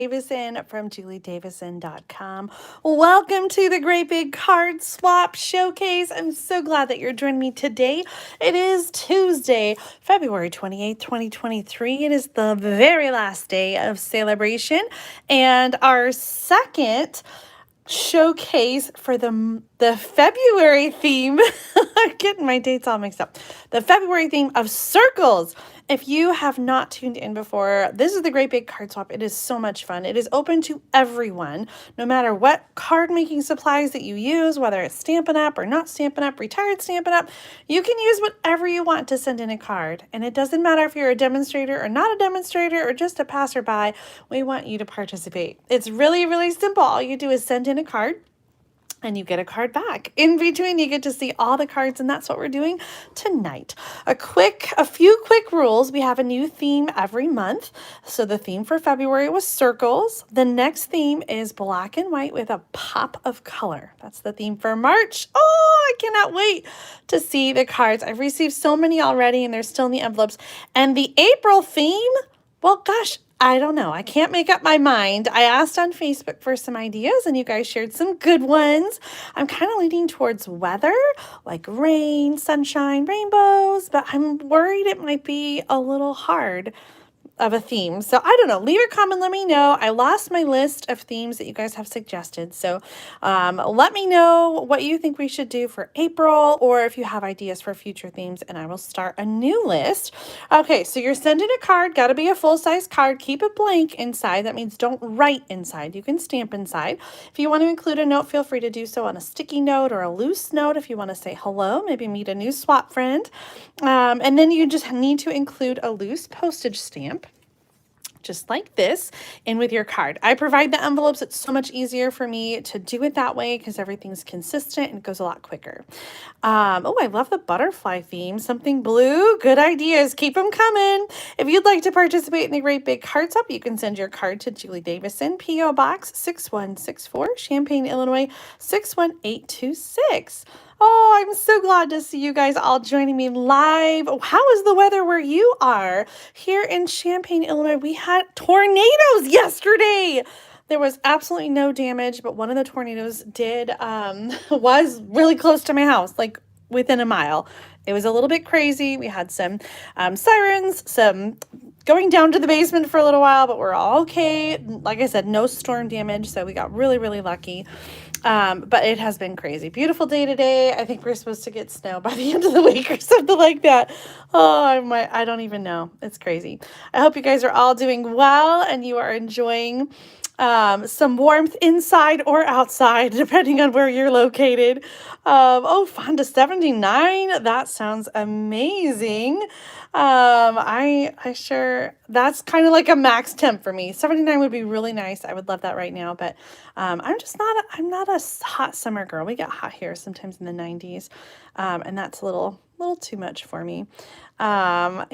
Davison from juliedavison.com. Welcome to the Great Big Card Swap Showcase. I'm so glad that you're joining me today. It is Tuesday, February 28th, 2023. It is the very last day of Sale-a-Bration and our second showcase for the February theme. I'm getting my dates all mixed up. The February theme of circles. If you have not tuned in before, this is the Great Big Card Swap. It is so much fun. It is open to everyone, no matter what card making supplies that you use, whether it's Stampin' Up or not Stampin' Up, retired Stampin' Up. You can use whatever you want to send in a card. And it doesn't matter if you're a demonstrator or not a demonstrator or just a passerby. We want you to participate. It's really, really simple. All you do is send in a card and you get a card back. In between, you get to see all the cards, and that's what we're doing tonight. A few quick rules. We have a new theme every month. So the theme for February was circles. The next theme is black and white with a pop of color. That's the theme for March. Oh, I cannot wait to see the cards. I've received so many already, and they're still in the envelopes. And the April theme, well, gosh, I don't know. I can't make up my mind. I asked on Facebook for some ideas and you guys shared some good ones. I'm kind of leaning towards weather, like rain, sunshine, rainbows, but I'm worried it might be a little hard of a theme. So I don't know. Leave a comment. Let me know. I lost my list of themes that you guys have suggested. So let me know what you think we should do for April, or if you have ideas for future themes, and I will start a new list. Okay, so you're sending a card. Got to be a full-size card. Keep it blank inside. That means don't write inside. You can stamp inside. If you want to include a note, feel free to do so on a sticky note or a loose note. If you want to say hello, maybe meet a new swap friend. And then you just need to include a loose postage stamp, just like this, in with your card. I provide the envelopes. It's so much easier for me to do it that way because everything's consistent and it goes a lot quicker. Oh, I love the butterfly theme. Something blue. Good ideas. Keep them coming. If you'd like to participate in the Great Big Card Swap, you can send your card to Julie Davison, P.O. Box 6164, Champaign, Illinois 61826. Oh, I'm so glad to see you guys all joining me live. How is the weather where you are? Here in Champaign, Illinois, we had tornadoes yesterday. There was absolutely no damage, but one of the tornadoes was really close to my house, like within a mile. It was a little bit crazy. We had some sirens, some going down to the basement for a little while, but we're all okay. Like I said, no storm damage, so we got really, really lucky. But it has been crazy. Beautiful day today. I think we're supposed to get snow by the end of the week or something like that. Oh, I don't even know. It's crazy. I hope you guys are all doing well and you are enjoying some warmth inside or outside, depending on where you're located. Oh, fun to 79. That sounds amazing. That's kind of like a max temp for me. 79 would be really nice. I would love that right now, but I'm not a hot summer girl. We get hot here sometimes in the 90s, and that's a little too much for me. Yeah,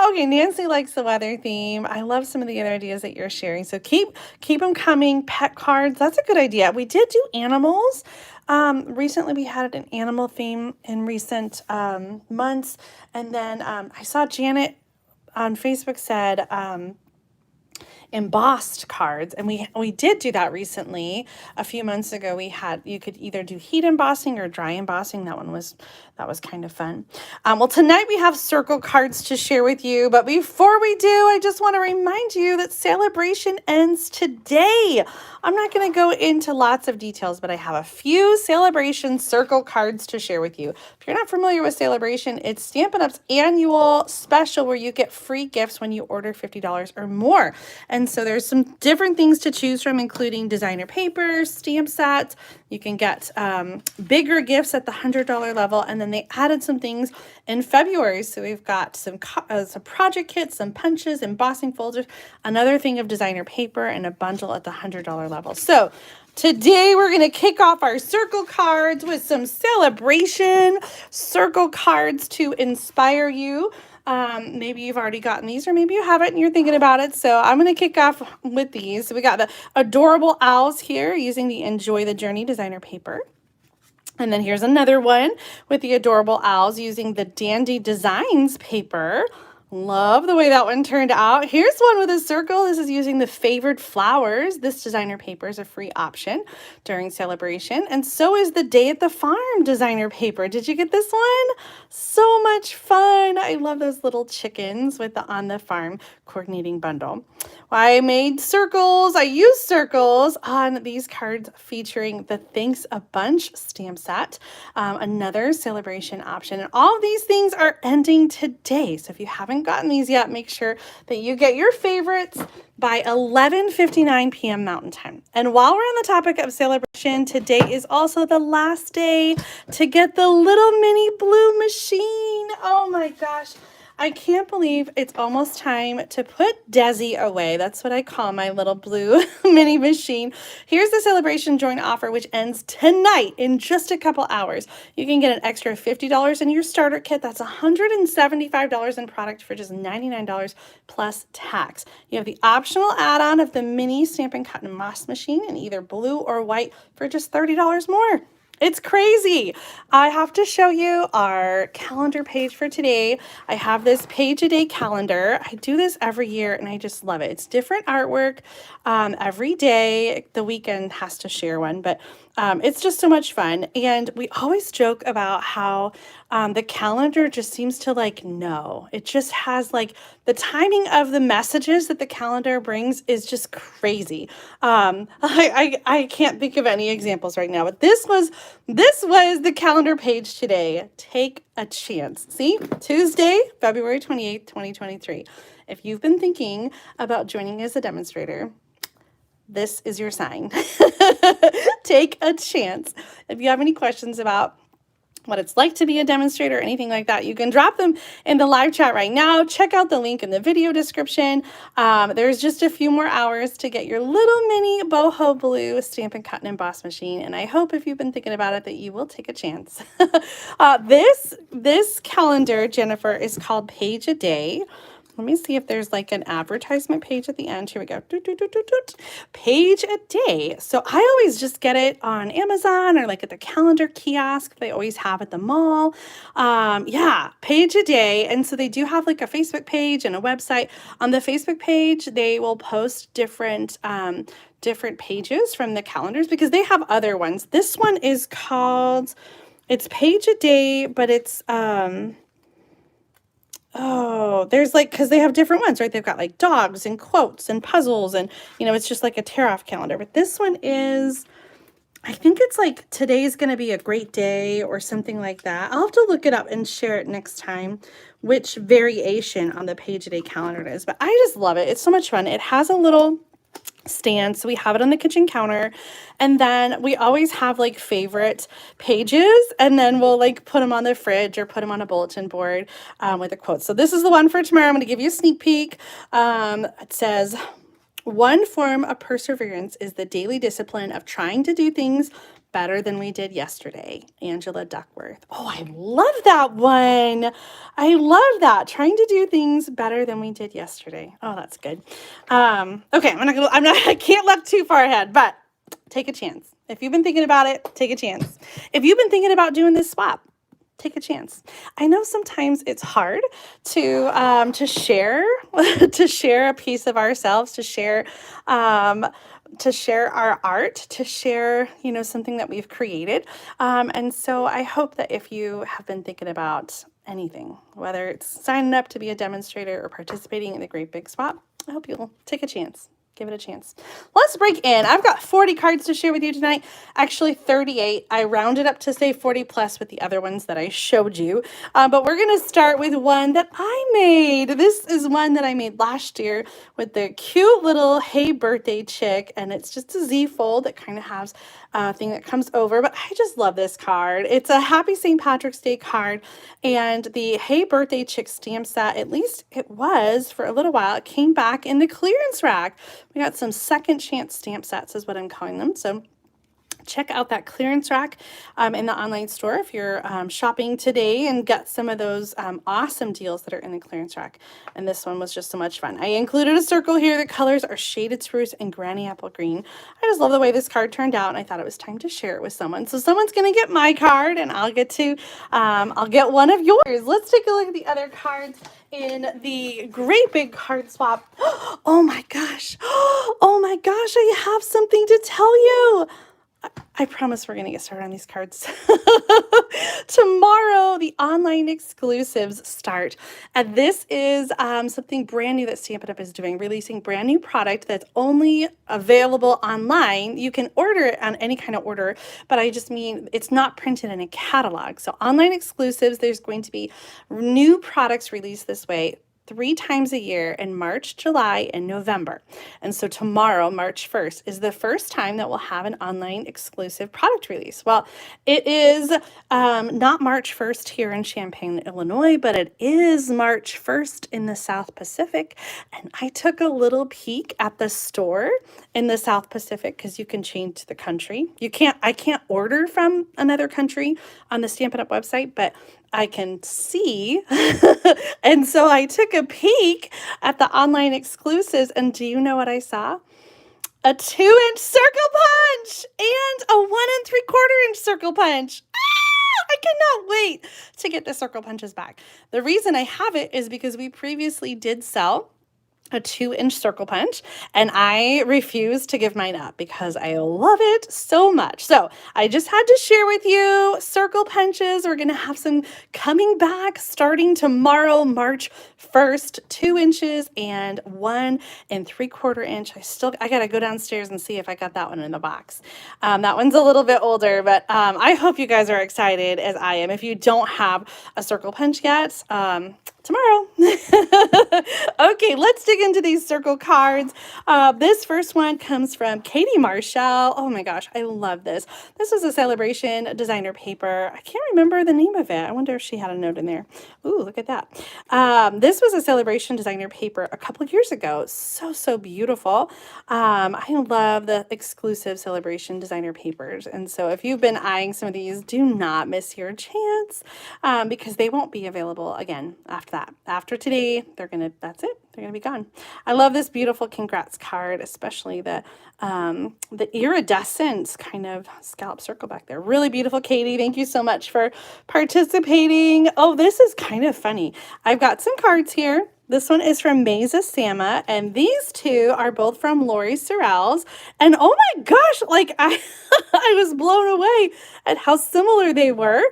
okay, Nancy likes the weather theme. I love some of the other ideas that you're sharing, so keep them coming. Pet cards, that's a good idea. We did do animals. Recently we had an animal theme in recent months, and then I saw Janet on Facebook said embossed cards, and we did do that recently. A few months ago you could either do heat embossing or dry embossing. That was kind of fun. Well, tonight we have circle cards to share with you, but before we do, I just want to remind you that Sale-a-Bration ends today. I'm not going to go into lots of details, but I have a few Sale-a-Bration circle cards to share with you. If you're not familiar with Sale-a-Bration, it's Stampin' Up's annual special where you get free gifts when you order $50 or more. And so there's some different things to choose from, including designer paper, stamp sets. You can get bigger gifts at the $100 level, and then they added some things in February. So we've got some project kits, some punches, embossing folders, another thing of designer paper, and a bundle at the $100 level. So today we're going to kick off our circle cards with some Sale-a-Bration circle cards to inspire you. Maybe you've already gotten these, or maybe you haven't and you're thinking about it. So I'm going to kick off with these. So we got the adorable owls here using the Enjoy the Journey designer paper. And then here's another one with the adorable owls using the Dandy Designs paper. Love the way that one turned out. Here's one with a circle. This is using the favored flowers. This designer paper is a free option during Sale-a-Bration. And so is the Day at the Farm designer paper. Did you get this one? So much fun. I love those little chickens with the On the Farm coordinating bundle. I made circles. I used circles on these cards featuring the Thanks a Bunch stamp set, another Sale-a-Bration option. And all of these things are ending today. So if you haven't gotten these yet, make sure that you get your favorites by 11:59 p.m. Mountain Time. And while we're on the topic of Sale-a-Bration, today is also the last day to get the little mini blue machine. Oh my gosh. I can't believe it's almost time to put Desi away. That's what I call my little blue mini machine. Here's the Sale-a-Bration joint offer, which ends tonight in just a couple hours. You can get an extra $50 in your starter kit. That's $175 in product for just $99 plus tax. You have the optional add-on of the mini Stampin' Cut and Emboss machine in either blue or white for just $30 more. It's crazy. I have to show you our calendar page for today. I have this page a day calendar. I do this every year and I just love it. It's different artwork every day. The weekend has to share one, but it's just so much fun. And we always joke about how the calendar just seems to like know. It just has like the timing of the messages that the calendar brings is just crazy. I can't think of any examples right now, but this was the calendar page today. Take a chance. See, Tuesday, February 28th, 2023. If you've been thinking about joining as a demonstrator, this is your sign. Take a chance. If you have any questions about what it's like to be a demonstrator or anything like that, you can drop them in the live chat right now. Check out the link in the video description. There's just a few more hours to get your little mini Boho blue Stampin' Cut and Emboss machine. And I hope if you've been thinking about it that you will take a chance. This calendar, Jennifer, is called Page a Day. Let me see if there's like an advertisement page at the end. Here we go. Page a day. So I always just get it on Amazon or like at the calendar kiosk they always have at the mall. Yeah, page a day. And so they do have like a Facebook page and a website. On the Facebook page, they will post different pages from the calendars because they have other ones. This one is called, it's Page a Day, but it's oh, there's like, because they have different ones, right? They've got like dogs and quotes and puzzles and, you know, it's just like a tear-off calendar. But this one is, I think it's like today's going to be a great day or something like that. I'll have to look it up and share it next time, which variation on the Page a Day calendar it is. But I just love it. It's so much fun. It has a little stand, so we have it on the kitchen counter, and then we always have like favorite pages, and then we'll like put them on the fridge or put them on a bulletin board with a quote. So this is the one for tomorrow. I'm going to give you a sneak peek. It says, one form of perseverance is the daily discipline of trying to do things better than we did yesterday. Angela Duckworth. Oh, I love that one. I love that. Trying to do things better than we did yesterday. Oh, that's good. Okay, I can't look too far ahead, but take a chance. If you've been thinking about it, take a chance. If you've been thinking about doing this swap, take a chance. I know sometimes it's hard to share to share a piece of ourselves, to share our art, to share, you know, something that we've created. And so I hope that if you have been thinking about anything, whether it's signing up to be a demonstrator or participating in the Great Big Swap, I hope you'll take a chance. Give it a chance. Let's break in. I've got 40 cards to share with you tonight. Actually 38. I rounded up to say 40 plus with the other ones that I showed you. But we're going to start with one that I made. This is one that I made last year with the cute little Hey Birthday chick. And it's just a Z fold that kind of has a thing that comes over. But I just love this card. It's a Happy St. Patrick's Day card. And the Hey Birthday chick stamp set, at least it was for a little while, it came back in the clearance rack. We got some second chance stamp sets is what I'm calling them. So check out that clearance rack in the online store if you're shopping today and get some of those awesome deals that are in the clearance rack. And this one was just so much fun. I included a circle here. The colors are Shaded Spruce and Granny Apple Green. I just love the way this card turned out, and I thought it was time to share it with someone. So someone's going to get my card, and I'll get one of yours. Let's take a look at the other cards in the Great Big Card Swap. Oh my gosh. Oh my gosh, I have something to tell you. I promise we're going to get started on these cards. Tomorrow, the online exclusives start. And this is something brand new that Stampin' Up! Is doing, releasing brand new product that's only available online. You can order it on any kind of order, but I just mean it's not printed in a catalog. So online exclusives, there's going to be new products released this way 3 times a year in March, July, and November. And so tomorrow, March 1st, is the first time that we'll have an online exclusive product release. Well, it is not March 1st here in Champaign, Illinois, but it is March 1st in the South Pacific. And I took a little peek at the store in the South Pacific because you can change the country. I can't order from another country on the Stampin' Up! Website, but I can see. And so I took a peek at the online exclusives, and do you know what I saw? A 2-inch circle punch and a 1 3/4 inch circle punch. I cannot wait to get the circle punches back. The reason I have it is because we previously did sell a 2-inch circle punch, and I refuse to give mine up because I love it so much. So I just had to share with you circle punches. We're going to have some coming back starting tomorrow, March 1st, 2 inches and 1 3/4 inch. I got to go downstairs and see if I got that one in the box. That one's a little bit older, but I hope you guys are excited as I am. If you don't have a circle punch yet, tomorrow. Okay, let's dig into these circle cards. This first one comes from Katie Marshall. Oh my gosh, I love this. This is a Sale-a-Bration designer paper. I can't remember the name of it. I wonder if she had a note in there. Ooh, look at that. This was a Sale-a-Bration designer paper a couple years ago. So beautiful. I love the exclusive Sale-a-Bration designer papers. And so if you've been eyeing some of these, do not miss your chance because they won't be available again after that. After today, that's it. They're gonna be gone. I love this beautiful congrats card, especially the iridescent kind of scallop circle back there. Really beautiful, Katie. Thank you so much for participating. Oh, this is kind of funny. I've got some cards here. This one is from Mesa Sama, and these two are both from Lori Sorrells. And oh my gosh, like I was blown away at how similar they were.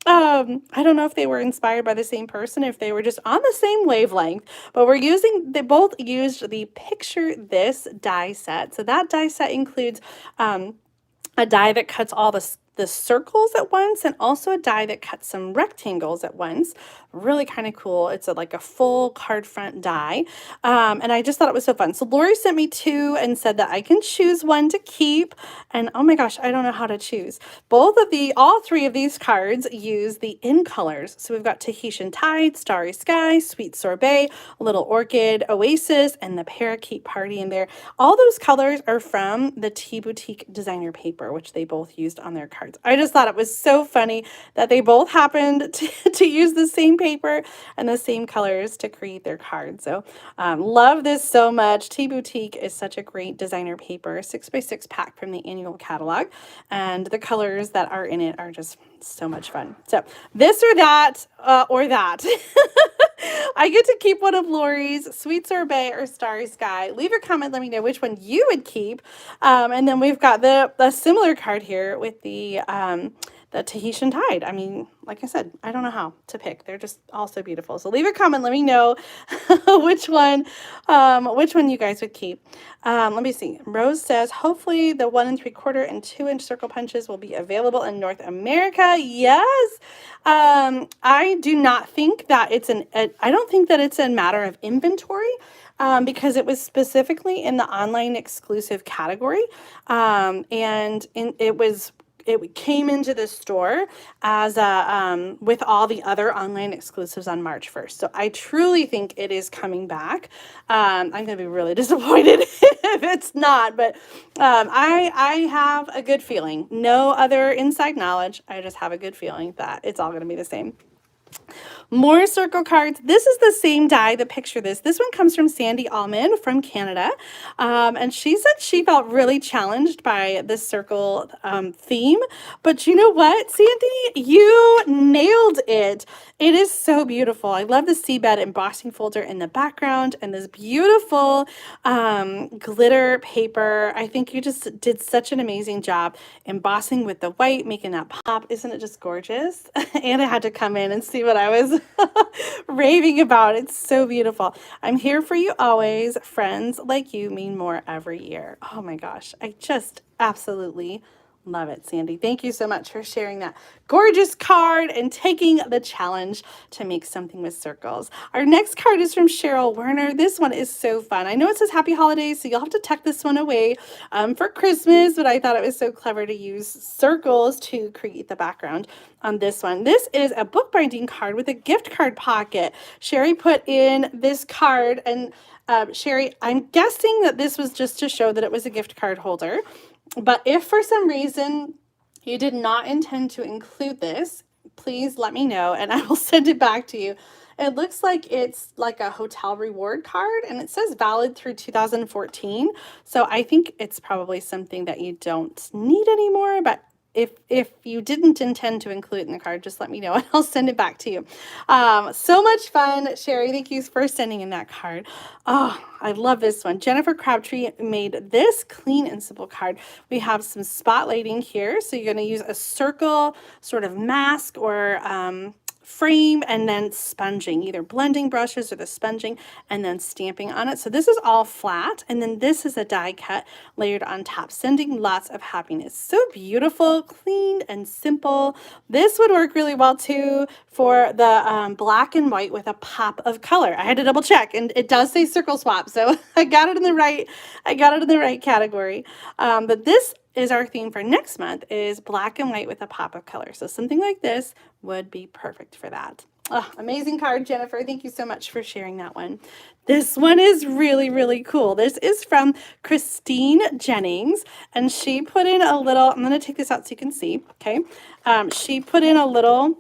I don't know if they were inspired by the same person, if they were just on the same wavelength, but they both used the Picture This die set. So that die set includes a die that cuts all the circles at once, and also a die that cuts some rectangles at once. Really kind of cool. It's like a full card front die. And I just thought it was so fun. So Lori sent me 2 and said that I can choose one to keep. And oh my gosh, I don't know how to choose. All 3 of these cards use the in colors. So we've got Tahitian Tide, Starry Sky, Sweet Sorbet, Little Orchid, Oasis, and the Parakeet Party in there. All those colors are from the Tea Boutique designer paper, which they both used on their cards. I just thought it was so funny that they both happened to use the same paper and the same colors to create their cards. So love this so much. Tea Boutique is such a great designer paper, 6x6 pack from the annual catalog, and the colors that are in it are just so much fun. So this or that, I get to keep one of Lori's, Sweet Sorbet or Starry Sky. Leave a comment, let me know which one you would keep. And then we've got the similar card here with the Tahitian Tide. I mean, like I said, I don't know how to pick. They're just all so beautiful. So leave a comment, let me know which one you guys would keep. Let me see. Rose says, hopefully the 1 3/4 and 2-inch circle punches will be available in North America. Yes. I do not think that I don't think that it's a matter of inventory. Because it was specifically in the online exclusive category. It came into the store as with all the other online exclusives on March 1st. So I truly think it is coming back. I'm going to be really disappointed if it's not, but I have a good feeling. No other inside knowledge. I just have a good feeling that it's all going to be the same. More circle cards. This is the same die, the picture this. This one comes from Sandy Allman from Canada. And she said she felt really challenged by this circle theme. But you know what, Sandy? You nailed it. It is so beautiful. I love the seabed embossing folder in the background and this beautiful glitter paper. I think you just did such an amazing job embossing with the white, making that pop. Isn't it just gorgeous? Anna had to come in and see what I was raving about. It's so beautiful. I'm here for you always. Friends like you mean more every year. Oh my gosh. I just absolutely love it, Sandy. Thank you so much for sharing that gorgeous card and taking the challenge to make something with circles. Our next card is from Cheryl Werner. This one is so fun. I know it says Happy Holidays, so you'll have to tuck this one away for Christmas, but I thought it was so clever to use circles to create the background on this one. This is a bookbinding card with a gift card pocket. Sherry put in this card, and Sherry, I'm guessing that this was just to show that it was a gift card holder. But if for some reason you did not intend to include this, please let me know and I will send it back to you. It looks like it's like a hotel reward card and it says valid through 2014. So I think it's probably something that you don't need anymore, but if you didn't intend to include it in the card, just let me know and I'll send it back to you. So much fun, Sherry. Thank you for sending in that card. Oh, I love this one. Jennifer Crabtree made this clean and simple card. We have some spotlighting here. So you're going to use a circle sort of mask or frame and then sponging, either blending brushes or the sponging and then stamping on it. So this is all flat and then this is a die cut layered on top, sending lots of happiness. So beautiful, clean and simple. This would work really well too for the black and white with a pop of color. I had to double check and it does say circle swap. So I got it in the right category. But this is our theme for next month is black and white with a pop of color. So something like this would be perfect for that. Oh, amazing card, Jennifer. Thank you so much for sharing that one. This one is really, really cool. This is from Christine Jennings, and she put in a little, I'm going to take this out so you can see, okay? She put in a little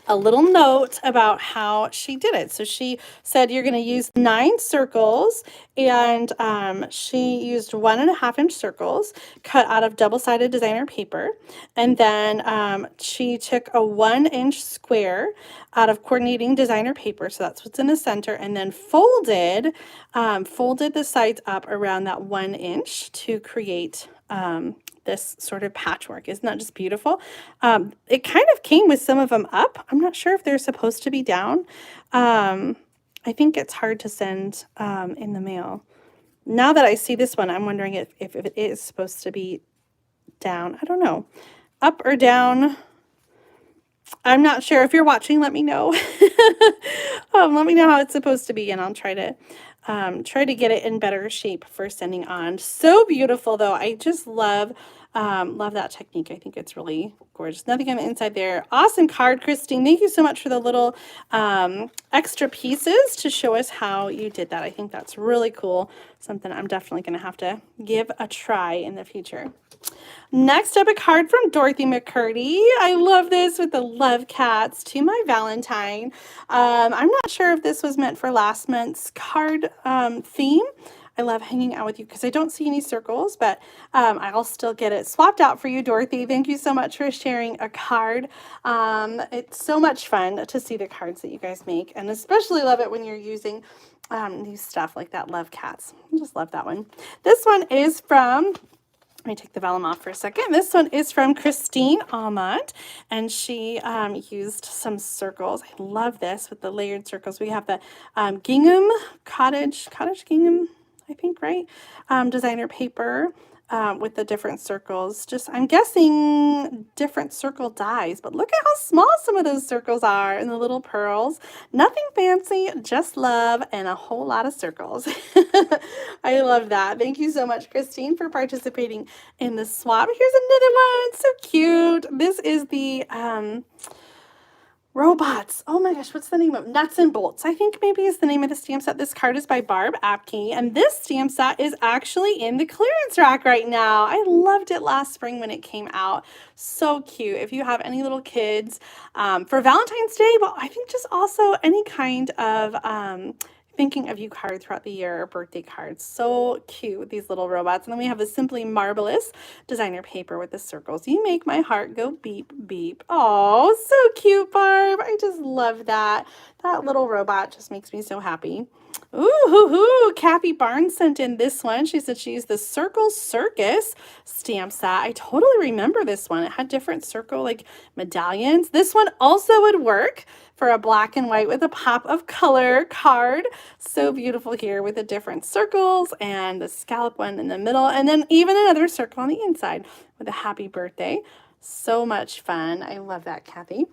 note about how she did it. So she said you're going to use 9 circles, and she used 1.5-inch circles cut out of double-sided designer paper, and then she took a 1-inch square out of coordinating designer paper, so that's what's in the center, and then folded the sides up around that 1 inch to create this sort of patchwork. Isn't that just beautiful? It kind of came with some of them up. I'm not sure if they're supposed to be down. I think it's hard to send in the mail. Now that I see this one, I'm wondering if it is supposed to be down. I don't know. Up or down. I'm not sure. If you're watching, let me know. Let me know how it's supposed to be, and I'll try to get it in better shape for sending on. So beautiful, though. I just love that technique. I think it's really gorgeous. Nothing on the inside there. Awesome card, Christine. Thank you so much for the little extra pieces to show us how you did that. I think that's really cool. Something I'm definitely going to have to give a try in the future. Next up, a card from Dorothy McCurdy. I love this with the love cats to my Valentine. I'm not sure if this was meant for last month's card theme. I love hanging out with you because I don't see any circles, but I'll still get it swapped out for you, Dorothy. Thank you so much for sharing a card. It's so much fun to see the cards that you guys make, and especially love it when you're using new stuff like that love cats. I just love that one. This one is from... Let me take the vellum off for a second. This one is from Christine Almond, and she used some circles. I love this with the layered circles. We have the gingham, cottage gingham, I think, right? Designer paper with the different circles. Just, I'm guessing different circle dies, but look at how small some of those circles are and the little pearls. Nothing fancy, just love and a whole lot of circles. I love that. Thank you so much, Christine, for participating in the swap. Here's another one. So cute. This is the Robots. Oh my gosh, what's the name of Nuts and Bolts? I think maybe is the name of the stamp set. This card is by Barb Apke, and this stamp set is actually in the clearance rack right now. I loved it last spring when it came out. So cute. If you have any little kids for Valentine's Day, but I think just also any kind of thinking of you card throughout the year or birthday cards. So cute with these little robots. And then we have the Simply Marvelous designer paper with the circles. You make my heart go beep, beep. Oh, so cute, Barb. I just love that. That little robot just makes me so happy. Ooh, hoo, hoo. Kathy Barnes sent in this one. She said she used the Circle Circus stamp set. I totally remember this one. It had different circle like medallions. This one also would work for a black and white with a pop of color card. So beautiful here with the different circles and the scallop one in the middle, and then even another circle on the inside with a happy birthday. So much fun. I love that, Kathy.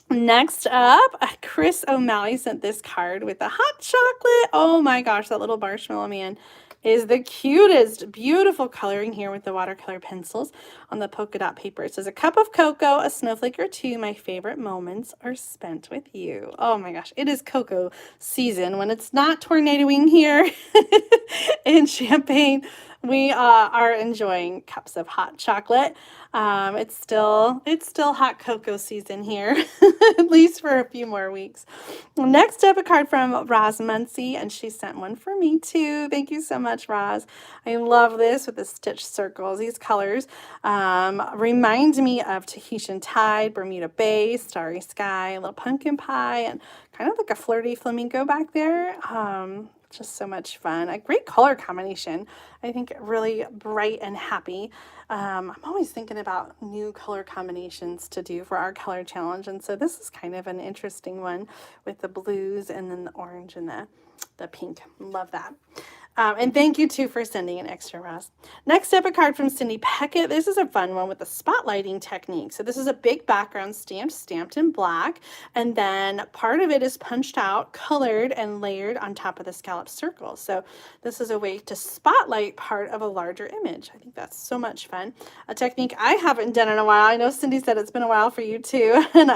Next up, Chris O'Malley sent this card with the hot chocolate. Oh my gosh, that little marshmallow man is the cutest. Beautiful coloring here with the watercolor pencils on the polka dot paper. It says, a cup of cocoa, a snowflake or two, my favorite moments are spent with you. Oh my gosh, it is cocoa season. When it's not tornadoing here in Champaign, we are enjoying cups of hot chocolate. It's still hot cocoa season here, at least for a few more weeks. Next up, a card from Roz Muncie, and she sent one for me too. Thank you so much, Roz. I love this with the stitched circles. These colors remind me of Tahitian Tide, Bermuda Bay, Starry Sky, a little pumpkin pie, and kind of like a flirty flamingo back there. Just so much fun. A great color combination. I think really bright and happy. I'm always thinking about new color combinations to do for our color challenge. And so this is kind of an interesting one with the blues and then the orange and the pink. Love that. And thank you too for sending an extra, Ross. Next up, a card from Cindy Peckett. This is a fun one with the spotlighting technique. So this is a big background stamped in black, and then part of it is punched out, colored, and layered on top of the scallop circle. So this is a way to spotlight part of a larger image. I think that's so much fun. A technique I haven't done in a while. I know Cindy said it's been a while for you too, and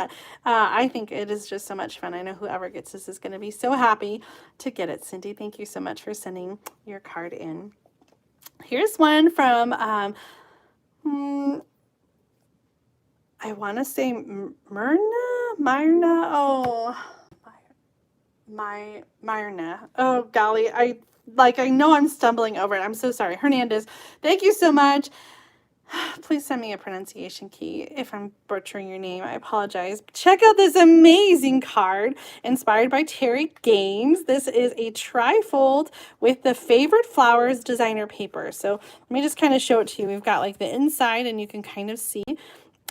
I think it is just so much fun. I know whoever gets this is going to be so happy to get it. Cindy, thank you so much for sending your card in. Here's one from I want to say Myrna. Oh golly, I know I'm stumbling over it. I'm so sorry. Hernandez, thank you so much. Please send me a pronunciation key if I'm butchering your name. I apologize. Check out this amazing card inspired by Terry Gaines. This is a trifold with the Favorite Flowers designer paper. So let me just kind of show it to you. We've got like the inside, and you can kind of see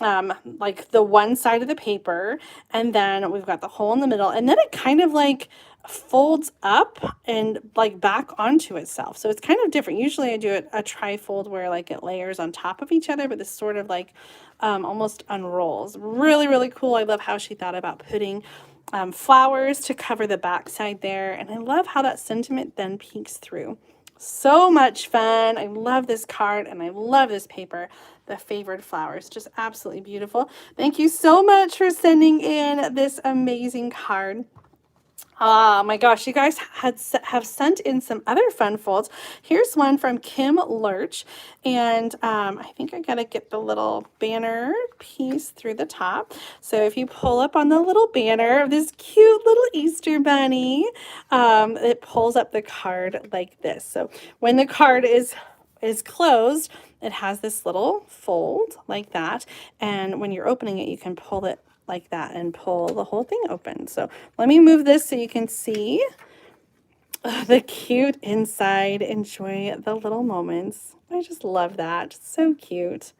like the one side of the paper, and then we've got the hole in the middle, and then it kind of like folds up and like back onto itself. So it's kind of different. Usually I do a trifold where like it layers on top of each other, but this sort of like almost unrolls. Really, really cool. I love how she thought about putting flowers to cover the back side there, and I love how that sentiment then peeks through. So much fun. I love this card, and I love this paper. The Favored Flowers, just absolutely beautiful. Thank you so much for sending in this amazing card. Oh my gosh, you guys have sent in some other fun folds. Here's one from Kim Lurch, and I think I gotta get the little banner piece through the top. So if you pull up on the little banner of this cute little Easter bunny, it pulls up the card like this. So when the card is closed, it has this little fold like that, and when you're opening it, you can pull it like that and pull the whole thing open. So let me move this so you can see the cute inside. Enjoy the little moments. I just love that. So cute.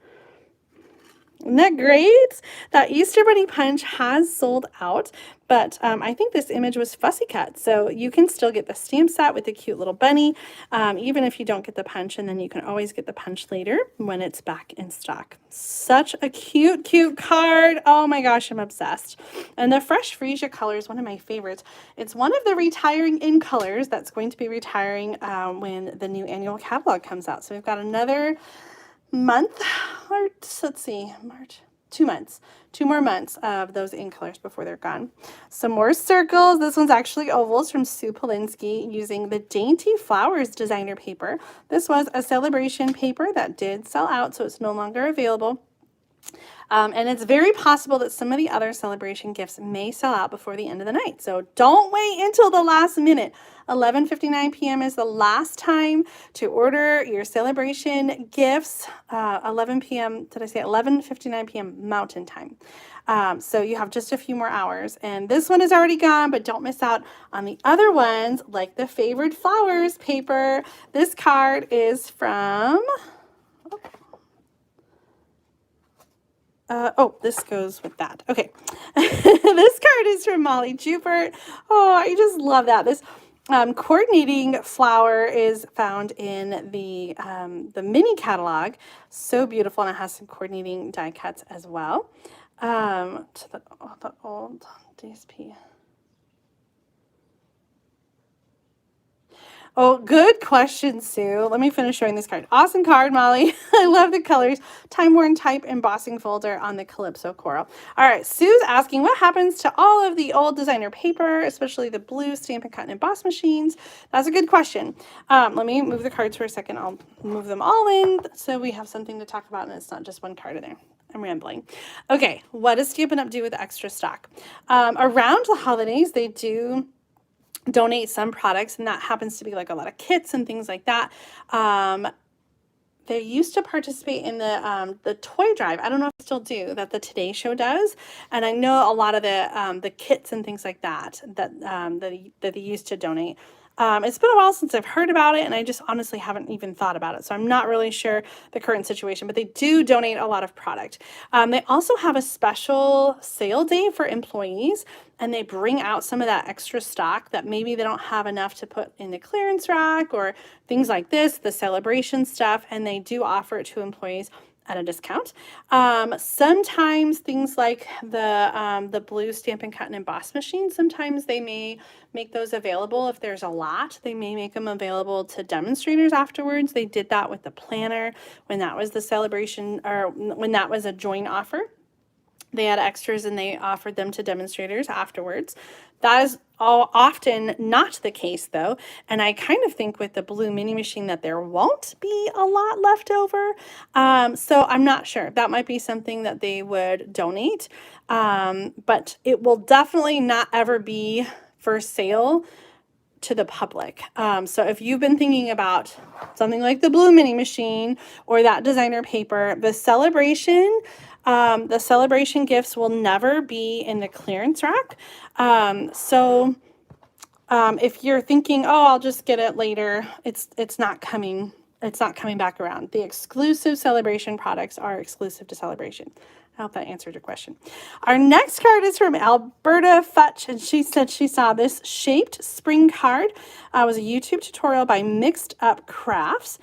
Isn't that great? That Easter Bunny punch has sold out, but I think this image was fussy cut, so you can still get the stamp set with the cute little bunny, even if you don't get the punch, and then you can always get the punch later when it's back in stock. Such a cute, cute card. Oh my gosh, I'm obsessed. And the Fresh Freesia color is one of my favorites. It's one of the retiring in colors that's going to be retiring when the new annual catalog comes out. So we've got another month, or let's see, March, 2 months. 2 more months of those in colors before they're gone. Some more circles. This one's actually ovals from Sue Polinsky using the Dainty Flowers designer paper. This was a Sale-a-Bration paper that did sell out, so it's no longer available. And it's very possible that some of the other Sale-a-Bration gifts may sell out before the end of the night. So don't wait until the last minute. 11:59 p.m. is the last time to order your Sale-a-Bration gifts. 11 p.m., did I say 11:59 p.m. Mountain Time. So you have just a few more hours. And this one is already gone, but don't miss out on the other ones, like the Favored Flowers paper. This card is from... this goes with that. Okay. This card is from Molly Jupert. Oh, I just love that. This coordinating flower is found in the mini catalog. So beautiful, and it has some coordinating die cuts as well. To the old DSP. Oh, good question, Sue. Let me finish showing this card. Awesome card, Molly. I love the colors. Time-worn type embossing folder on the Calypso Coral. All right, Sue's asking what happens to all of the old designer paper, especially the blue Stampin' Cut and Emboss machines. That's a good question. Let me move the cards for a second. I'll move them all in so we have something to talk about and it's not just one card in there. I'm rambling. Okay, what does Stampin' Up do with the extra stock? Around the holidays, they do donate some products, and that happens to be like a lot of kits and things like that. They used to participate in the toy drive. I don't know if they still do, that the Today Show does. And I know a lot of the kits and things like that that they used to donate. It's been a while since I've heard about it, and I just honestly haven't even thought about it. So I'm not really sure the current situation, but they do donate a lot of product. They also have a special sale day for employees, and they bring out some of that extra stock that maybe they don't have enough to put in the clearance rack or things like this, the Sale-a-Bration stuff, and they do offer it to employees at a discount. Sometimes things like the blue Stampin' Cut and Emboss machine, sometimes they may make those available. If there's a lot, they may make them available to demonstrators afterwards. They did that with the planner when that was the Sale-a-Bration, or when that was a joint offer. They had extras and they offered them to demonstrators afterwards. That is often not the case, though, and I kind of think with the blue mini machine that there won't be a lot left over. So I'm not sure. That might be something that they would donate, but it will definitely not ever be for sale to the public. So if you've been thinking about something like the blue mini machine or that designer paper, the Sale-a-Bration gifts will never be in the clearance rack. If you're thinking, oh, I'll just get it later, it's not coming back around. The exclusive Sale-a-Bration products are exclusive to Sale-a-Bration. I hope that answered your question. Our next card is from Alberta Futch, and she said she saw this shaped spring card. It was a YouTube tutorial by Mixed Up Crafts.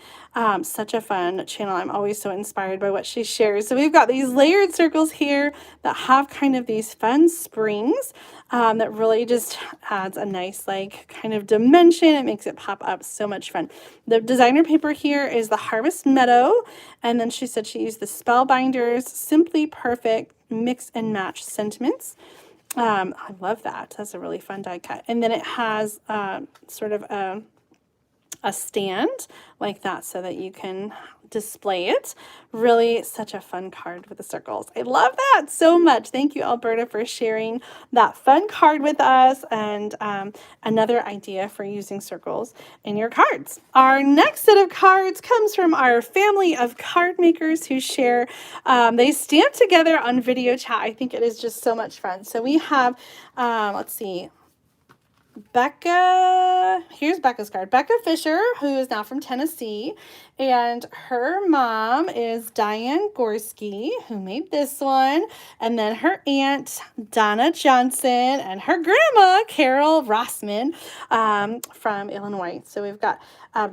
Such a fun channel. I'm always so inspired by what she shares. So we've got these layered circles here that have kind of these fun springs that really just adds a nice like kind of dimension. It makes it pop up. So much fun. The designer paper here is the Harvest Meadow, and then she said she used the Spellbinders Simply Perfect Mix and Match Sentiments. I love that. That's a really fun die cut. And then it has sort of a stand like that so that you can display it. Really such a fun card with the circles. I love that so much. Thank you, Alberta, for sharing that fun card with us, and another idea for using circles in your cards. Our next set of cards comes from our family of card makers who share, they stamp together on video chat. I think it is just so much fun. So we have, let's see, Becca, here's Becca's card. Becca Fisher, who is now from Tennessee, and her mom is Diane Gorski, who made this one, and then her aunt, Donna Johnson, and her grandma, Carol Rossman, from Illinois. So we've got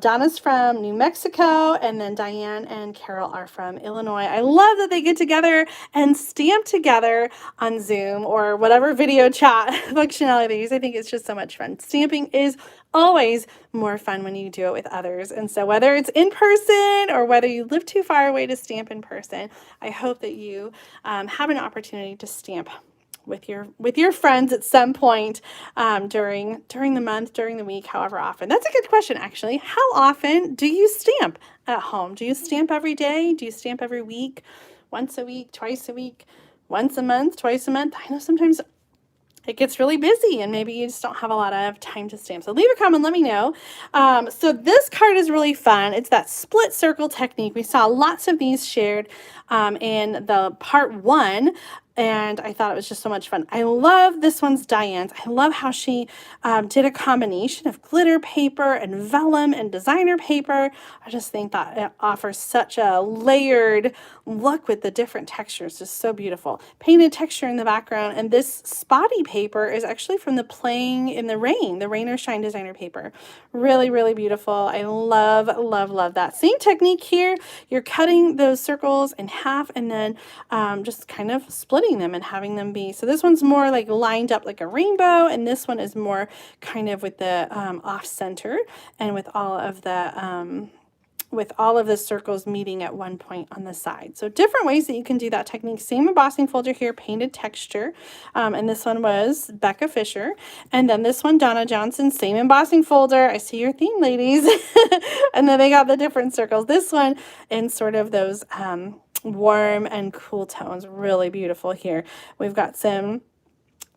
Donna's from New Mexico, and then Diane and Carol are from Illinois. I love that they get together and stamp together on Zoom or whatever video chat functionality they use. I think it's just so much fun. Stamping is always more fun when you do it with others. And so whether it's in person or whether you live too far away to stamp in person, I hope that you have an opportunity to stamp with your friends at some point during the month, during the week, however often. That's a good question, actually. How often do you stamp at home? Do you stamp every day? Do you stamp every week? Once a week, twice a week, once a month, twice a month? I know sometimes it gets really busy and maybe you just don't have a lot of time to stamp. So leave a comment, let me know. So this card is really fun. It's that split circle technique. We saw lots of these shared in the part 1. And I thought it was just so much fun. I love this one's Diane's. I love how she did a combination of glitter paper and vellum and designer paper. I just think that it offers such a layered look with the different textures. Just so beautiful. Painted texture in the background. And this spotty paper is actually from the Playing in the Rain or Shine designer paper. Really, really beautiful. I love, love, love that. Same technique here. You're cutting those circles in half and then just kind of splitting them and having them be, so this one's more like lined up like a rainbow, and this one is more kind of with the off center and with all of the circles meeting at one point on the side. So different ways that you can do that technique. Same embossing folder here, painted texture. And this one was Becca Fisher. And then this one, Donna Johnson, same embossing folder. I see your theme, ladies. And then they got the different circles. This one in sort of those warm and cool tones. Really beautiful here. We've got some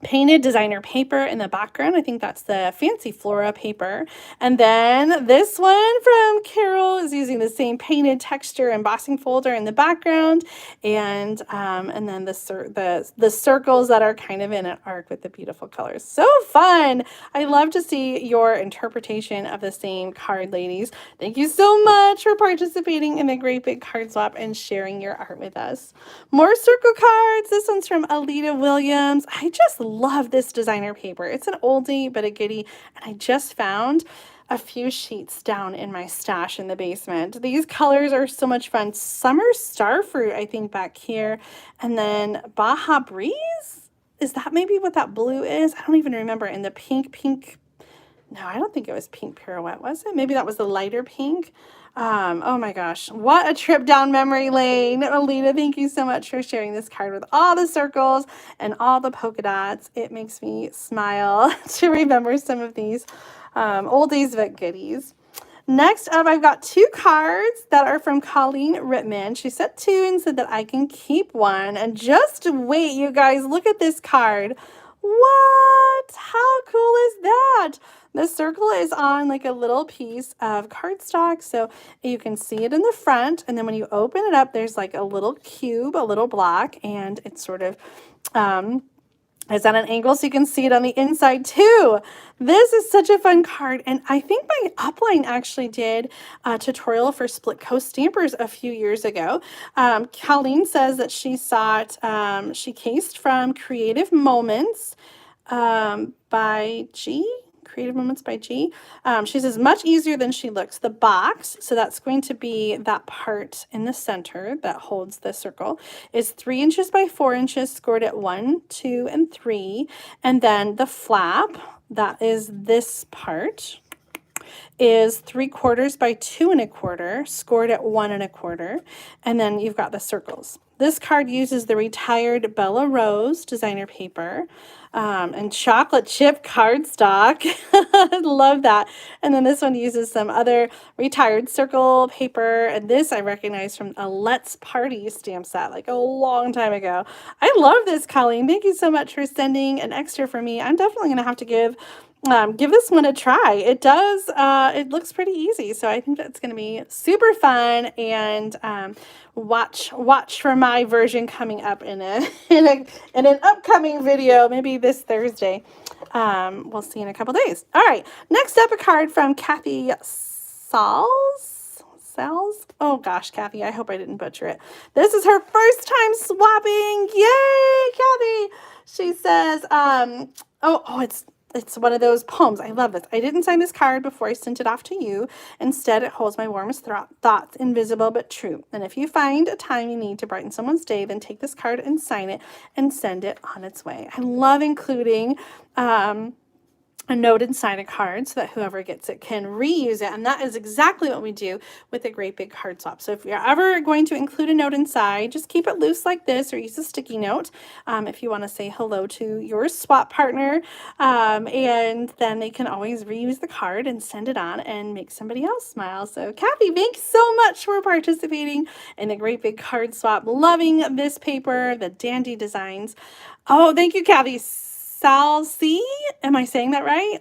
painted designer paper in the background. I think that's the Fancy Flora paper. And then this one from Carol is using the same painted texture embossing folder in the background. And then the circles that are kind of in an arc with the beautiful colors. So fun. I love to see your interpretation of the same card, ladies. Thank you so much for participating in the Great Big Card Swap and sharing your art with us. More circle cards. This one's from Alita Williams. I just love this designer paper. It's an oldie but a goodie, and I just found a few sheets down in my stash in the basement. These colors are so much fun. Summer Starfruit, I think, back here, and then Baja Breeze. Is that maybe what that blue is? I don't even remember. And the pink. No, I don't think it was Pink Pirouette, was it? Maybe that was the lighter pink. Oh my gosh, what a trip down memory lane. Alita, thank you so much for sharing this card with all the circles and all the polka dots. It makes me smile to remember some of these oldies but goodies. Next up, I've got 2 cards that are from Colleen Rittman. She sent 2 and said that I can keep one. And just wait, you guys, look at this card. What? How cool is that? The circle is on like a little piece of cardstock, so you can see it in the front, and then when you open it up, there's like a little cube, a little block, and it's sort of it's at an angle so you can see it on the inside too. This is such a fun card, and I think my upline actually did a tutorial for Split Coast Stampers a few years ago. Colleen says that she saw it, she cased from Creative Moments by G. Creative Moments by G. She says, much easier than she looks. The box, so that's going to be that part in the center that holds the circle, is 3 inches by 4 inches, scored at 1, 2, and 3. And then the flap, that is this part, is 3/4 by 2 1/4, scored at 1 1/4. And then you've got the circles. This card uses the retired Bella Rose designer paper and chocolate chip cardstock. Love that. And then this one uses some other retired circle paper. And this I recognize from a Let's Party stamp set like a long time ago. I love this, Colleen. Thank you so much for sending an extra for me. I'm definitely going to have to give this one a try. It does, it looks pretty easy. So I think that's going to be super fun, and watch for my version coming up in an upcoming video, maybe this Thursday. We'll see in a couple days. All right. Next up, a card from Kathy Salz. Oh gosh, Kathy, I hope I didn't butcher it. This is her first time swapping. Yay, Kathy. She says, it's one of those poems. I love this. I didn't sign this card before I sent it off to you. Instead, it holds my warmest thoughts, invisible but true. And if you find a time you need to brighten someone's day, then take this card and sign it and send it on its way. I love including a note inside a card so that whoever gets it can reuse it. And that is exactly what we do with a great big card swap. So if you're ever going to include a note inside, just keep it loose like this or use a sticky note if you want to say hello to your swap partner. And then they can always reuse the card and send it on and make somebody else smile. So Kathy, thanks so much for participating in the great big card swap. Loving this paper, the dandy designs. Oh, thank you, Kathy. Sal C, am I saying that right?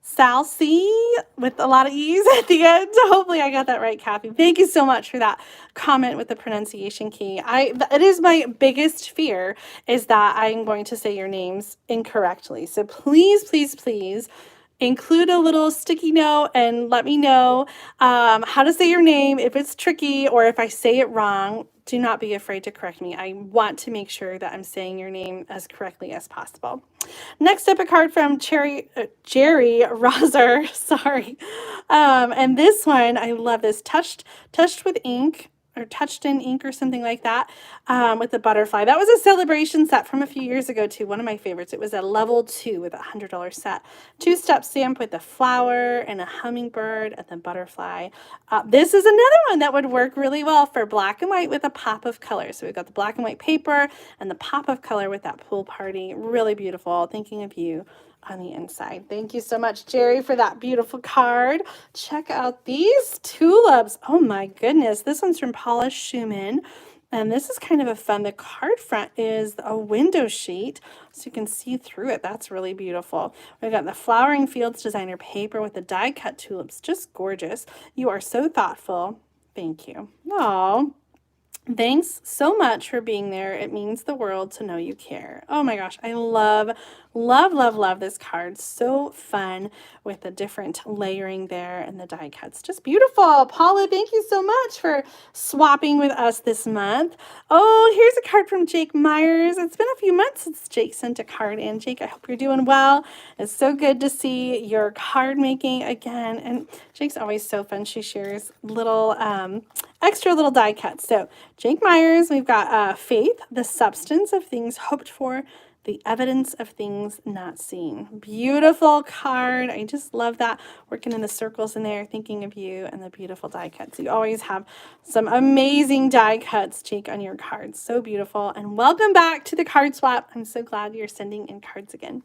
Sal C with a lot of E's at the end. Hopefully I got that right, Kathy. Thank you so much for that comment with the pronunciation key. It is my biggest fear is that I'm going to say your names incorrectly. So please, please, please include a little sticky note and let me know how to say your name. If it's tricky or if I say it wrong, do not be afraid to correct me. I want to make sure that I'm saying your name as correctly as possible. Next up, a card from Jerry Roser. Sorry. And this one, I love this. Touched with ink, or touched in ink or something like that, with the butterfly. That was a Sale-a-Bration set from a few years ago too. One of my favorites. It was a level 2 with a $100 set. 2-step stamp with a flower and a hummingbird and the butterfly. This is another one that would work really well for black and white with a pop of color. So we've got the black and white paper and the pop of color with that pool party. Really beautiful. Thinking of you on the inside. Thank you so much, Jerry, for that beautiful card. Check out these tulips. Oh my goodness. This one's from Paula Schumann. And this is kind of a fun. The card front is a window sheet, so you can see through it. That's really beautiful. We've got the Flowering Fields designer paper with the die cut tulips. Just gorgeous. You are so thoughtful. Thank you. Oh, thanks so much for being there. It means the world to know you care. Oh my gosh, I love this card. So fun with the different layering there and the die cuts. Just beautiful. Paula, thank you so much for swapping with us this month. Oh, here's a card from Jake Myers. It's been a few months since Jake sent a card in. Jake, I hope you're doing well. It's so good to see your card making again. And Jake's always so fun. She shares little extra little die cuts. So Jake Myers, we've got faith, the substance of things hoped for, the evidence of things not seen. Beautiful card. I just love that. Working in the circles in there, thinking of you, and the beautiful die cuts. You always have some amazing die cuts, Jake, on your cards. So beautiful. And welcome back to the card swap. I'm so glad you're sending in cards again.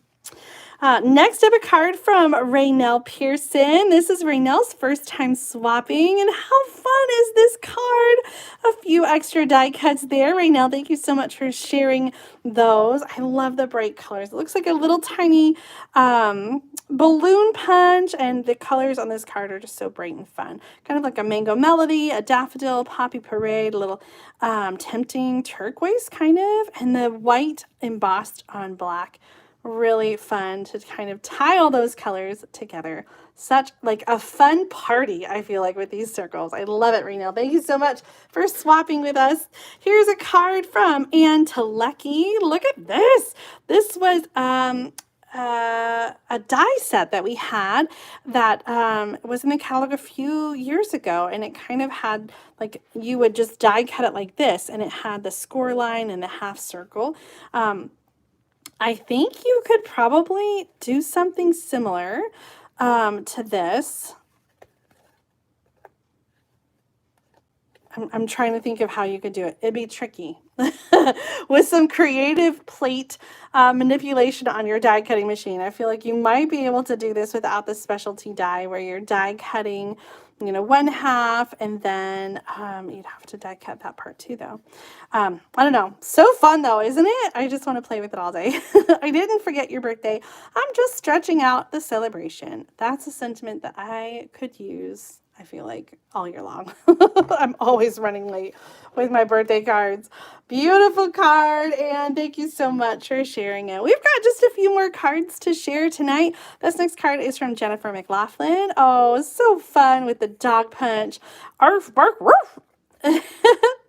Next up, a card from Raynell Pearson. This is Raynell's first time swapping, and how fun is this card? A few extra die cuts there. Raynell, thank you so much for sharing those. I love the bright colors. It looks like a little tiny balloon punch, and the colors on this card are just so bright and fun. Kind of like a mango melody, a daffodil, poppy parade, a little tempting turquoise kind of, and the white embossed on black. Really fun to kind of tie all those colors together. Such like a fun party, I feel like, with these circles. I love it, Raynell. Thank you so much for swapping with us. Here's a card from Ann Telecki. Look at this. This was a die set that we had that was in the catalog a few years ago, and it kind of had, like, you would just die cut it like this, and it had the score line and the half circle. I think you could probably do something similar to this. I'm trying to think of how you could do it. It'd be tricky. With some creative plate manipulation on your die cutting machine. I feel like you might be able to do this without the specialty die where you're die cutting, you know, one half, and then you'd have to die cut that part too, though. I don't know. So fun, though, isn't it? I just want to play with it all day. I didn't forget your birthday. I'm just stretching out the celebration. That's a sentiment that I could use, I feel like, all year long. I'm always running late with my birthday cards. Beautiful card, and thank you so much for sharing it. We've got just a few more cards to share tonight. This next card is from Jennifer McLaughlin. Oh, so fun with the dog punch. Arf, bark, woof.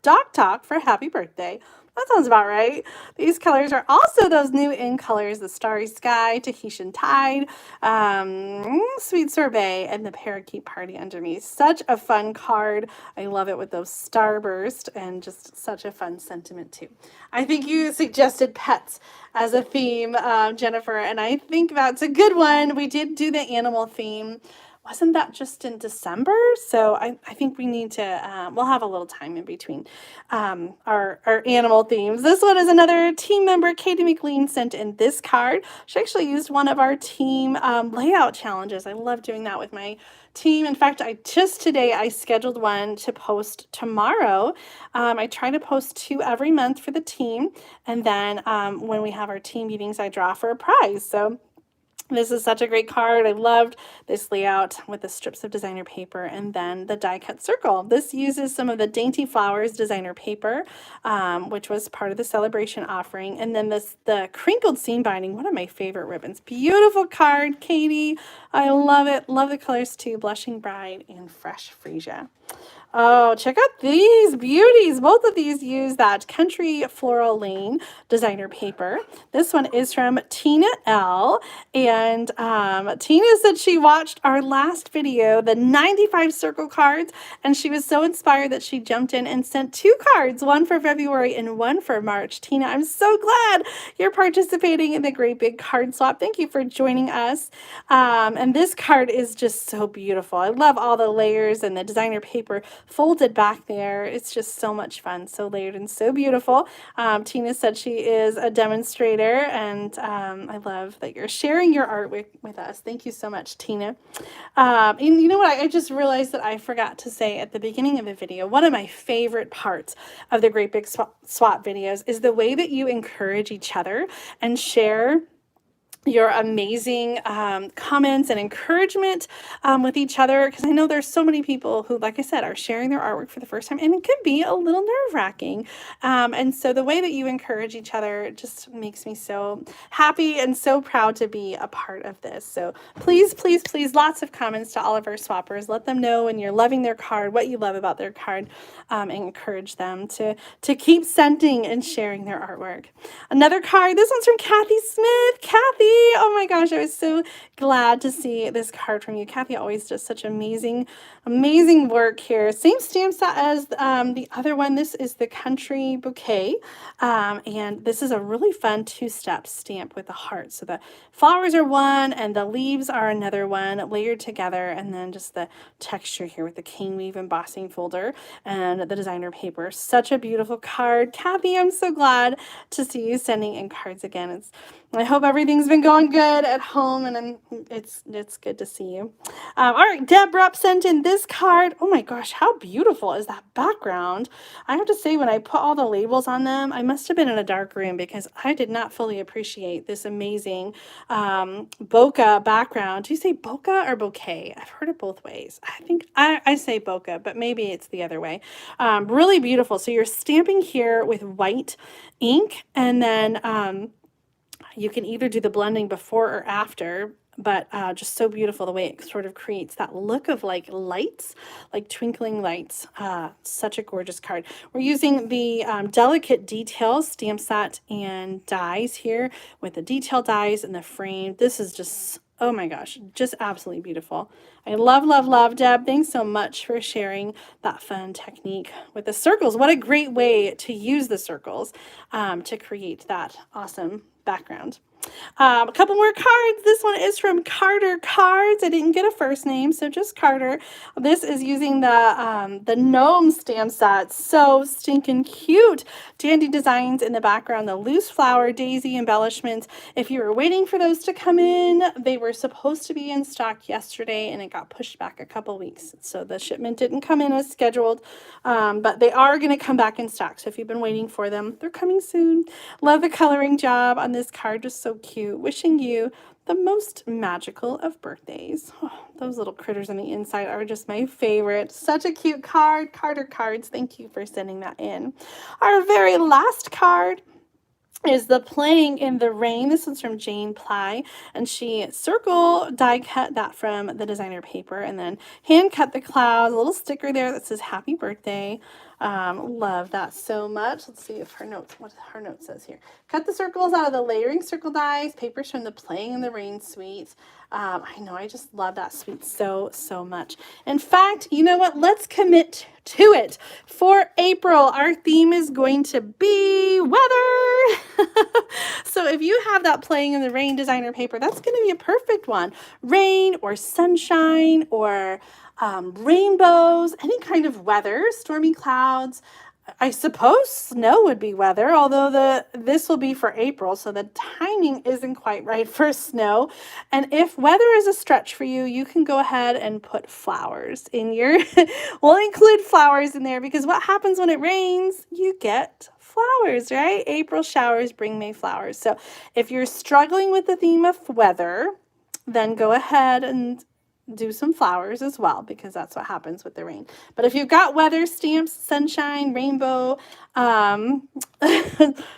Dog talk for happy birthday. That sounds about right. These colors are also those new in colors, the Starry Sky, Tahitian Tide, Sweet Sorbet, and the Parakeet Party underneath. Such a fun card. I love it with those starburst and just such a fun sentiment too. I think you suggested pets as a theme, Jennifer, and I think that's a good one. We did do the animal theme. Wasn't that just in December? So I think we need to, we'll have a little time in between our animal themes. This one is another team member, Katie McLean, sent in this card. She actually used one of our team layout challenges. I love doing that with my team. In fact, today I scheduled one to post tomorrow. I try to post 2 every month for the team. And then when we have our team meetings, I draw for a prize. So this is such a great card. I loved this layout with the strips of designer paper and then the die cut circle. This uses some of the Dainty Flowers designer paper, which was part of the Sale-a-Bration offering. And then the crinkled seam binding, one of my favorite ribbons. Beautiful card, Katie. I love it. Love the colors too. Blushing Bride and Fresh Freesia. Oh, check out these beauties. Both of these use that Country Floral Lane designer paper. This one is from Tina L. And Tina said she watched our last video, the 95 circle cards, and she was so inspired that she jumped in and sent 2 cards, one for February and one for March. Tina, I'm so glad you're participating in the Great Big Card Swap. Thank you for joining us. And this card is just so beautiful. I love all the layers and the designer paper folded back there. It's just so much fun, so layered and so beautiful. Tina said she is a demonstrator, and I love that you're sharing your art with us. Thank you so much, Tina. And you know what? I just realized that I forgot to say at the beginning of the video, one of my favorite parts of the Great Big Swap videos is the way that you encourage each other and share your amazing comments and encouragement with each other, because I know there's so many people who, like I said, are sharing their artwork for the first time, and it can be a little nerve-wracking. And so the way that you encourage each other just makes me so happy and so proud to be a part of this. So please, please, please, lots of comments to all of our swappers. Let them know when you're loving their card, what you love about their card, and encourage them to keep sending and sharing their artwork. Another card, this one's from Kathy Smith. Kathy, oh my gosh, I was so glad to see this card from you. Kathy always does such amazing work here. Same stamp set as the other one. This is the Country Bouquet, and this is a really fun 2-step stamp with a heart. So the flowers are one and the leaves are another one layered together, and then just the texture here with the cane weave embossing folder and the designer paper. Such a beautiful card. Kathy, I'm so glad to see you sending in cards again. I hope everything's been going good at home, and it's good to see you. All right, Deb Rupp sent in this card. Oh my gosh, how beautiful is that background? I have to say, when I put all the labels on them, I must have been in a dark room because I did not fully appreciate this amazing bokeh background. Do you say bokeh or bouquet? I've heard it both ways. I think I say bokeh, but maybe it's the other way. Really beautiful. So you're stamping here with white ink, and then you can either do the blending before or after, but just so beautiful the way it sort of creates that look of like lights, like twinkling lights. Such a gorgeous card. We're using the Delicate Details stamp set and dies here with the detail dies and the frame. This is just, oh my gosh, just absolutely beautiful. I love, love, love, Deb. Thanks so much for sharing that fun technique with the circles. What a great way to use the circles to create that awesome background. A couple more cards. This one is from Carter Cards. I didn't get a first name, so just Carter. This is using the gnome stamp set. So stinking cute. Dandy designs in the background, the loose flower daisy embellishments. If you were waiting for those to come in, they were supposed to be in stock yesterday, and it got pushed back a couple weeks. So the shipment didn't come in as scheduled, but they are going to come back in stock. So if you've been waiting for them, they're coming soon. Love the coloring job on this card. Just so cute. Wishing you the most magical of birthdays. Oh, those little critters on the inside are just my favorite. Such a cute card. Carter Cards, thank you for sending that in. Our very last card is the Playing in the Rain. This one's from Jane Ply, and she circle die cut that from the designer paper and then hand cut the clouds, a little sticker there that says happy birthday. Love that so much. Let's see if her notes, what her note says here. Cut the circles out of the layering circle dies, papers from the Playing in the Rain suite. I know, I just love that suite so, so much. In fact, you know what? Let's commit to it. For April, our theme is going to be weather. So if you have that Playing in the Rain designer paper, that's going to be a perfect one. Rain or sunshine or rainbows, any kind of weather, stormy clouds. I suppose snow would be weather, although this will be for April, so the timing isn't quite right for snow. And if weather is a stretch for you, you can go ahead and put flowers in your, we'll include flowers in there, because what happens when it rains? You get flowers, right? April showers bring May flowers. So if you're struggling with the theme of weather, then go ahead and do some flowers as well, because that's what happens with the rain. But if you've got weather stamps, sunshine, rainbow,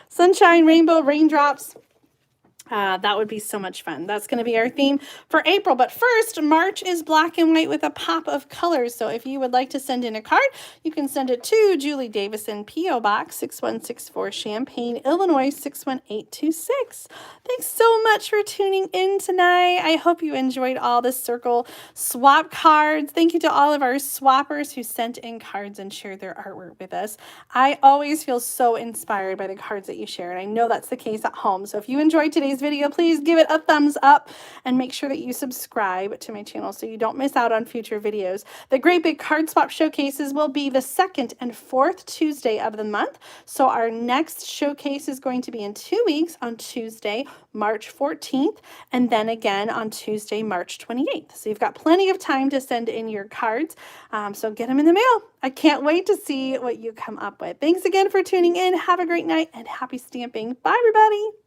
sunshine, rainbow, raindrops, that would be so much fun. That's going to be our theme for April. But first, March is black and white with a pop of colors. So if you would like to send in a card, you can send it to Julie Davison, P.O. Box 6164, Champaign, Illinois 61826. Thanks so much for tuning in tonight. I hope you enjoyed all the circle swap cards. Thank you to all of our swappers who sent in cards and shared their artwork with us. I always feel so inspired by the cards that you share, and I know that's the case at home. So if you enjoyed today's video, please give it a thumbs up and make sure that you subscribe to my channel so you don't miss out on future videos. The Great Big Card Swap Showcases will be the 2nd and 4th Tuesday of the month. So our next showcase is going to be in 2 weeks on Tuesday, March 14th, and then again on Tuesday, March 28th. So you've got plenty of time to send in your cards. So get them in the mail. I can't wait to see what you come up with. Thanks again for tuning in. Have a great night and happy stamping. Bye, everybody.